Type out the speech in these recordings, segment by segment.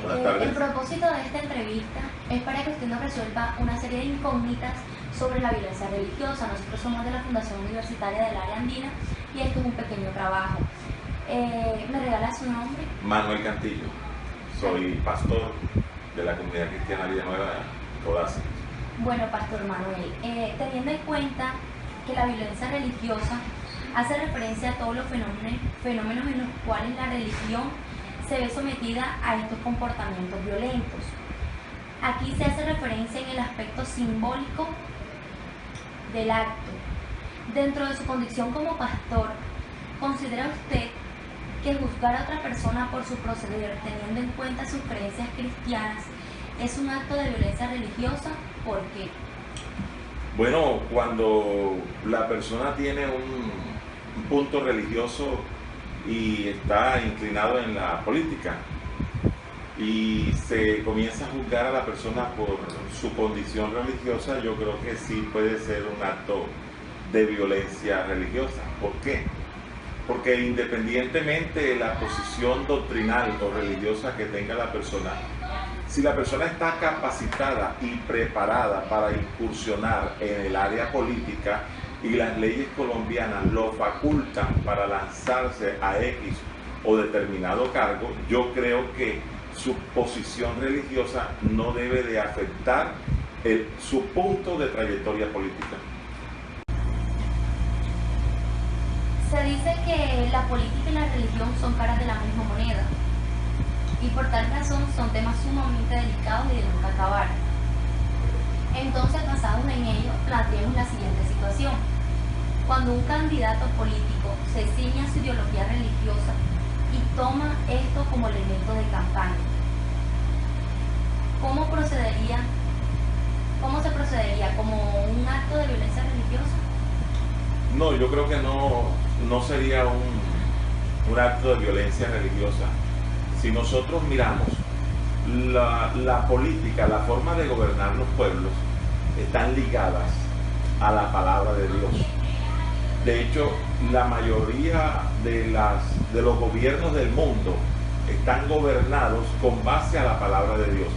Buenas tardes. El propósito de esta entrevista es para que usted nos resuelva una serie de incógnitas sobre la violencia religiosa. Nosotros somos de la Fundación Universitaria del Área Andina y esto es un pequeño trabajo. ¿Me regala su nombre? Manuel Cantillo. Soy pastor de la Comunidad Cristiana Villanueva de Codazzi. Bueno, Pastor Manuel, teniendo en cuenta que la violencia religiosa hace referencia a todos los fenómenos en los cuales la religión se ve sometida a estos comportamientos violentos. Aquí se hace referencia en el aspecto simbólico del acto. Dentro de su condición como pastor, ¿considera usted que juzgar a otra persona por su proceder, teniendo en cuenta sus creencias cristianas, es un acto de violencia religiosa? ¿Por qué? Bueno, cuando la persona tiene un punto religioso y está inclinado en la política y se comienza a juzgar a la persona por su condición religiosa, yo creo que sí puede ser un acto de violencia religiosa. ¿Por qué? Porque independientemente de la posición doctrinal o religiosa que tenga la persona, si la persona está capacitada y preparada para incursionar en el área política y las leyes colombianas lo facultan para lanzarse a X o determinado cargo, yo creo que su posición religiosa no debe de afectar su punto de trayectoria política. Se dice que la política y la religión son caras de la misma moneda y por tal razón son temas sumamente delicados y de nunca acabar. Entonces, basados en ello, planteemos la siguiente situación. Cuando un candidato político se ciña a su ideología religiosa y toma esto como elemento de campaña, ¿cómo se procedería? ¿Como un acto de violencia religiosa? No, yo creo que no sería un acto de violencia religiosa. Si nosotros miramos la política, la forma de gobernar los pueblos, están ligadas a la palabra de Dios. De hecho, la mayoría de los gobiernos del mundo están gobernados con base a la palabra de Dios.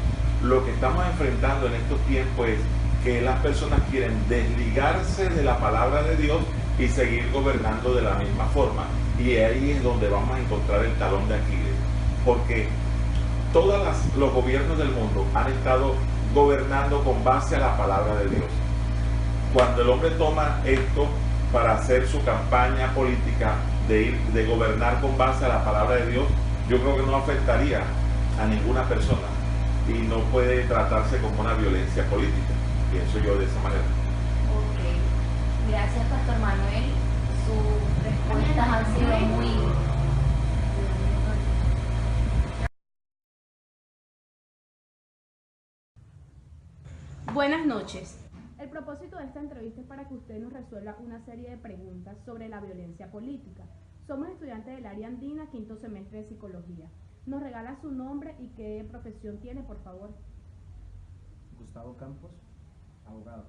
Lo que estamos enfrentando en estos tiempos es que las personas quieren desligarse de la palabra de Dios y seguir gobernando de la misma forma. Y ahí es donde vamos a encontrar el talón de Aquiles. Porque todos los gobiernos del mundo han estado gobernando con base a la palabra de Dios. Cuando el hombre toma esto para hacer su campaña política de gobernar con base a la palabra de Dios, yo creo que no afectaría a ninguna persona y no puede tratarse como una violencia política. Pienso yo de esa manera. Ok, gracias Pastor Manuel. Sus respuestas han sido muy... Buenas noches. El propósito de esta entrevista es para que usted nos resuelva una serie de preguntas sobre la violencia política. Somos estudiantes del área andina, quinto semestre de psicología. ¿Nos regala su nombre y qué profesión tiene, por favor? Gustavo Campos, abogado.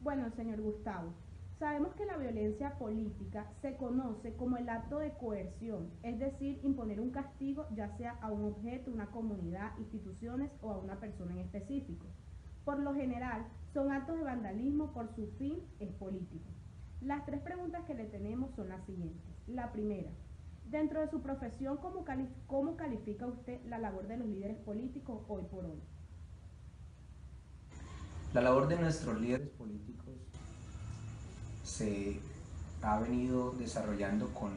Bueno, señor Gustavo, sabemos que la violencia política se conoce como el acto de coerción, es decir, imponer un castigo ya sea a un objeto, una comunidad, instituciones o a una persona en específico. Por lo general, son actos de vandalismo por su fin es político. Las tres preguntas que le tenemos son las siguientes. La primera, dentro de su profesión, ¿cómo califica usted la labor de los líderes políticos hoy por hoy? La labor de nuestros líderes políticos se ha venido desarrollando con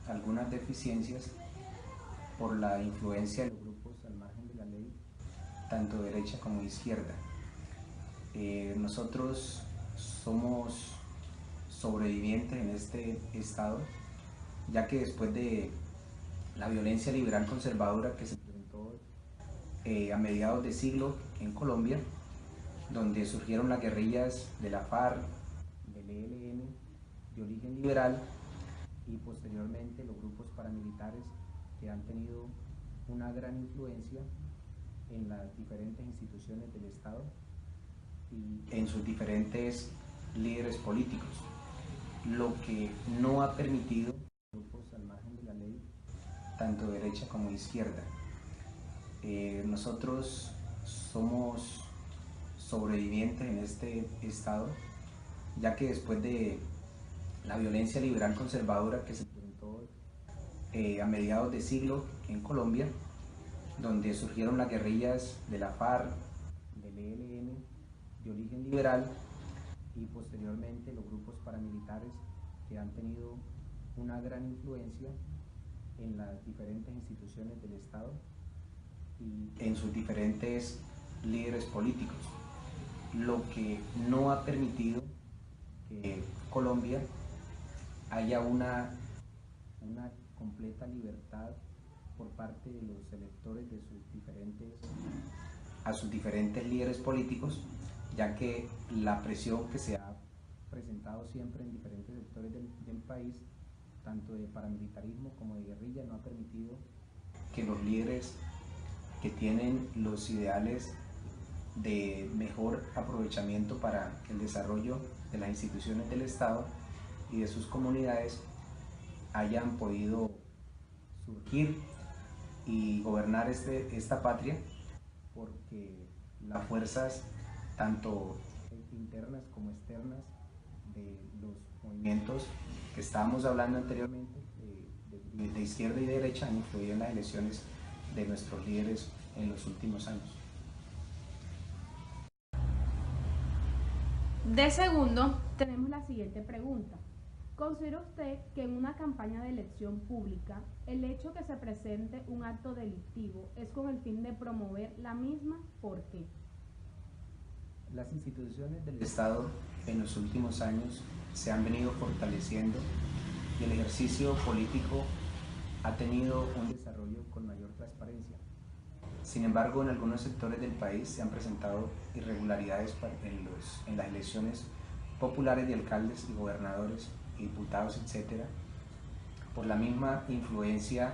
algunas deficiencias por la influencia de los grupos al margen de la ley, tanto derecha como izquierda. Nosotros somos sobrevivientes en este estado, ya que después de la violencia liberal conservadora que se presentó a mediados de siglo en Colombia, donde surgieron las guerrillas de la FARC, del ELN, de origen liberal, y posteriormente los grupos paramilitares que han tenido una gran influencia en las diferentes instituciones del Estado y en sus diferentes líderes políticos, lo que no ha permitido grupos al margen de la ley, tanto derecha como izquierda. Nosotros somos sobrevivientes en este estado, ya que después de la violencia liberal conservadora que se presentó a mediados de siglo en Colombia, donde surgieron las guerrillas de la FARC, del ELN, de origen liberal, y posteriormente los grupos paramilitares que han tenido una gran influencia en las diferentes instituciones del Estado y en sus diferentes líderes políticos, lo que no ha permitido que Colombia haya una completa libertad por parte de los electores a sus diferentes líderes políticos, ya que la presión que se ha presentado siempre en diferentes sectores del país, tanto de paramilitarismo como de guerrilla, no ha permitido que los líderes que tienen los ideales de mejor aprovechamiento para el desarrollo de las instituciones del Estado y de sus comunidades hayan podido surgir y gobernar esta patria, porque las fuerzas tanto internas como externas de los movimientos que estábamos hablando anteriormente, de izquierda y derecha, han influido en las elecciones de nuestros líderes en los últimos años. De segundo, tenemos la siguiente pregunta. ¿Considera usted que en una campaña de elección pública, el hecho que se presente un acto delictivo es con el fin de promover la misma? ¿Por qué? Las instituciones del Estado en los últimos años se han venido fortaleciendo y el ejercicio político ha tenido un desarrollo con mayor transparencia. Sin embargo, en algunos sectores del país se han presentado irregularidades en las elecciones populares de alcaldes y gobernadores, diputados, etc., por la misma influencia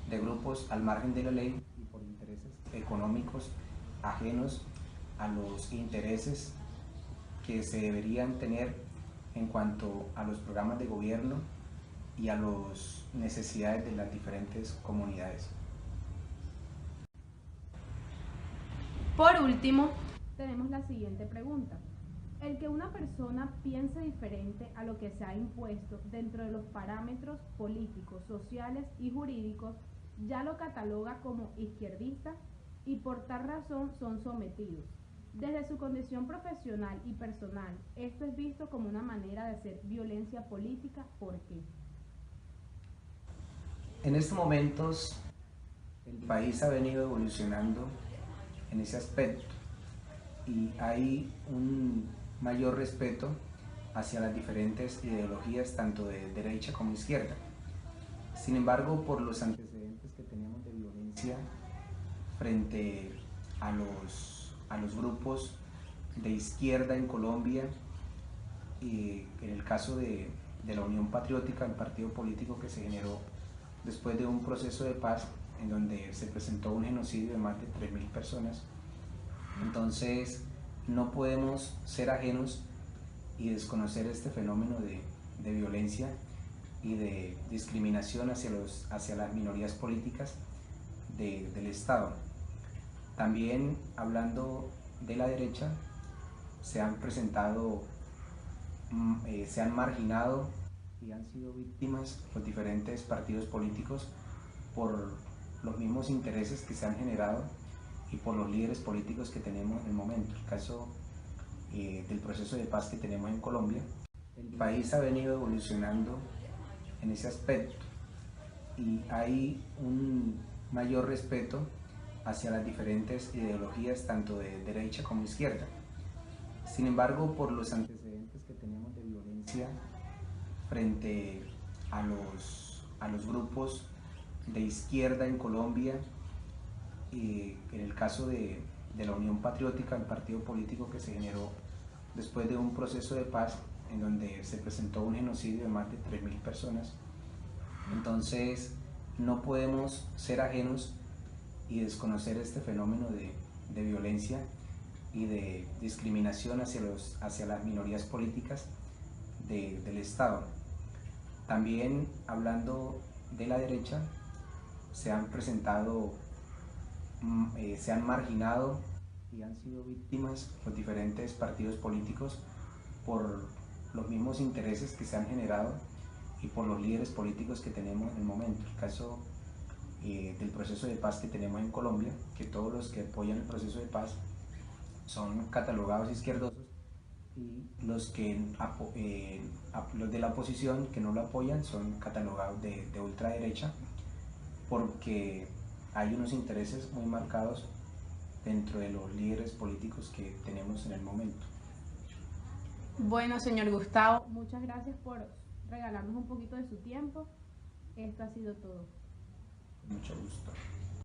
de grupos al margen de la ley y por intereses económicos ajenos a los intereses que se deberían tener en cuanto a los programas de gobierno y a las necesidades de las diferentes comunidades. Por último, tenemos la siguiente pregunta. El que una persona piense diferente a lo que se ha impuesto dentro de los parámetros políticos, sociales y jurídicos ya lo cataloga como izquierdista y por tal razón son sometidos. Desde su condición profesional y personal, esto es visto como una manera de hacer violencia política. ¿Por qué? En estos momentos, el país ha venido evolucionando en ese aspecto y hay un mayor respeto hacia las diferentes ideologías, tanto de derecha como izquierda. Sin embargo, por los antecedentes que tenemos de violencia frente a los grupos de izquierda en Colombia, y en el caso de la Unión Patriótica, el partido político que se generó después de un proceso de paz en donde se presentó un genocidio de más de 3.000 personas, entonces no podemos ser ajenos y desconocer este fenómeno de violencia y de discriminación hacia las minorías políticas del Estado. También, hablando de la derecha, se han marginado y han sido víctimas los diferentes partidos políticos por los mismos intereses que se han generado y por los líderes políticos que tenemos en el momento. El caso del proceso de paz que tenemos en Colombia, el país ha venido evolucionando en ese aspecto y hay un mayor respeto hacia las diferentes ideologías, tanto de derecha como izquierda. Sin embargo, por los antecedentes que tenemos de violencia frente a los grupos de izquierda en Colombia, y en el caso de la Unión Patriótica, el partido político que se generó después de un proceso de paz en donde se presentó un genocidio de más de 3.000 personas, entonces no podemos ser ajenos y desconocer este fenómeno de violencia y de discriminación hacia las minorías políticas del Estado. También, hablando de la derecha, se han presentado se han marginado y han sido víctimas los diferentes partidos políticos por los mismos intereses que se han generado y por los líderes políticos que tenemos en el momento. El caso del proceso de paz que tenemos en Colombia, que todos los que apoyan el proceso de paz son catalogados izquierdosos, y los de la oposición que no lo apoyan son catalogados de ultraderecha, porque hay unos intereses muy marcados dentro de los líderes políticos que tenemos en el momento. Bueno, señor Gustavo, muchas gracias por regalarnos un poquito de su tiempo. Esto ha sido todo. Mucho gusto.